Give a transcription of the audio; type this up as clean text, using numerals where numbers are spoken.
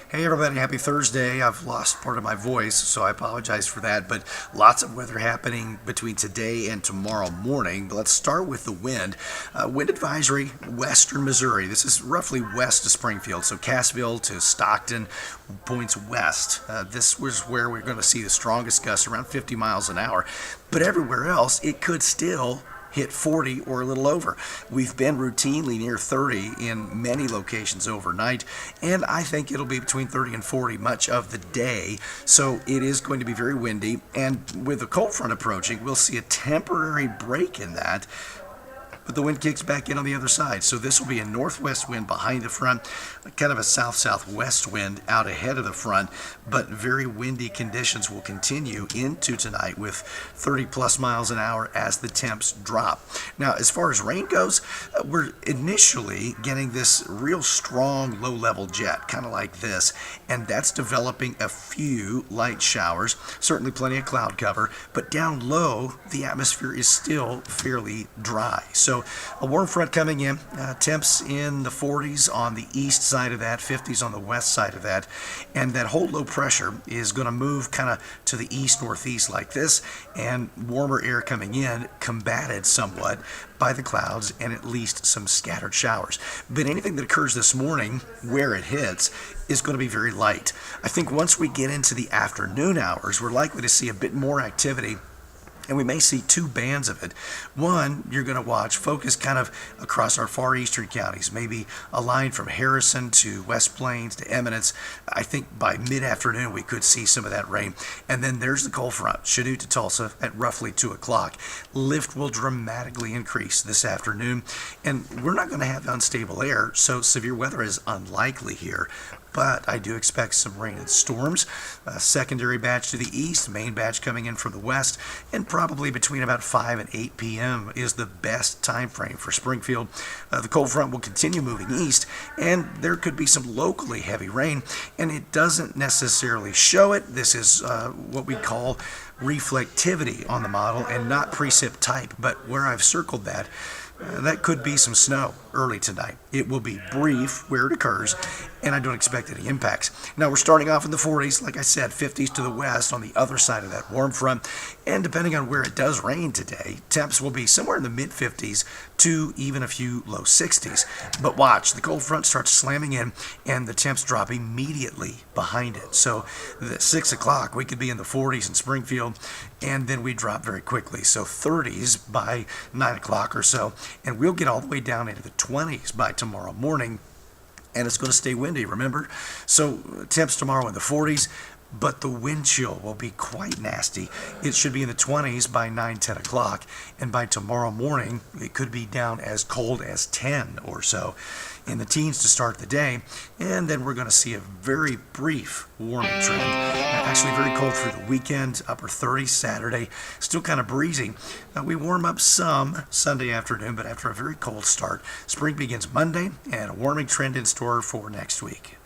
Hey everybody, happy Thursday. I've lost part of my voice, so I apologize for that, but lots of weather happening between today and tomorrow morning. But let's start with the wind. Wind advisory, western Missouri. This is roughly west of Springfield, so Cassville to Stockton points west. This was where we're going to see the strongest gusts, around 50 miles an hour. But everywhere else, it could still hit 40 or a little over. We've been routinely near 30 in many locations overnight, and I think it'll be between 30 and 40 much of the day. So it is going to be very windy, and with the cold front approaching, we'll see a temporary break in that. But the wind kicks back in on the other side. So this will be a northwest wind behind the front, kind of a south-southwest wind out ahead of the front, but very windy conditions will continue into tonight with 30 plus miles an hour as the temps drop. Now, as far as rain goes, we're initially getting this real strong low-level jet, kind of like this, and that's developing a few light showers, certainly plenty of cloud cover, but down low, the atmosphere is still fairly dry. So a warm front coming in, temps in the 40s on the east side of that, 50s on the west side of that, and that whole low pressure is going to move kind of to the east-northeast like this, and warmer air coming in, combated somewhat by the clouds and at least some scattered showers. But anything that occurs this morning where it hits is going to be very light. I think once we get into the afternoon hours, we're likely to see a bit more activity, and we may see two bands of it. One, you're going to watch focus kind of across our far eastern counties, maybe a line from Harrison to West Plains to Eminence. I think by mid-afternoon we could see some of that rain. And then there's the cold front, Chanute to Tulsa at roughly 2 o'clock. Lift will dramatically increase this afternoon, and we're not going to have unstable air, so severe weather is unlikely here. But I do expect some rain and storms. A secondary batch to the east, main batch coming in from the west, and probably between about 5 and 8 p.m. is the best time frame for Springfield. The cold front will continue moving east, and there could be some locally heavy rain, and it doesn't necessarily show it. This is what we call reflectivity on the model and not precip type, but where I've circled that, that could be some snow early tonight. It will be brief where it occurs, and I don't expect any impacts. Now, we're starting off in the 40s, like I said, 50s to the west on the other side of that warm front, and depending on where it does rain today, temps will be somewhere in the mid-50s to even a few low 60s. But watch, the cold front starts slamming in, and the temps drop immediately behind it. So at 6 o'clock, we could be in the 40s in Springfield, and then we drop very quickly. So 30s by 9 o'clock or so, and we'll get all the way down into the 20s by tomorrow morning, and it's going to stay windy, remember? So temps tomorrow in the 40s, but the wind chill will be quite nasty. It should be in the 20s by 9, 10 o'clock, and by tomorrow morning, it could be down as cold as 10 or so in the teens to start the day, and then we're going to see a very brief warming trend. Actually very cold through the weekend, upper 30s Saturday, still kind of breezy. We warm up some Sunday afternoon, but after a very cold start, spring begins Monday, and a warming trend in store for next week.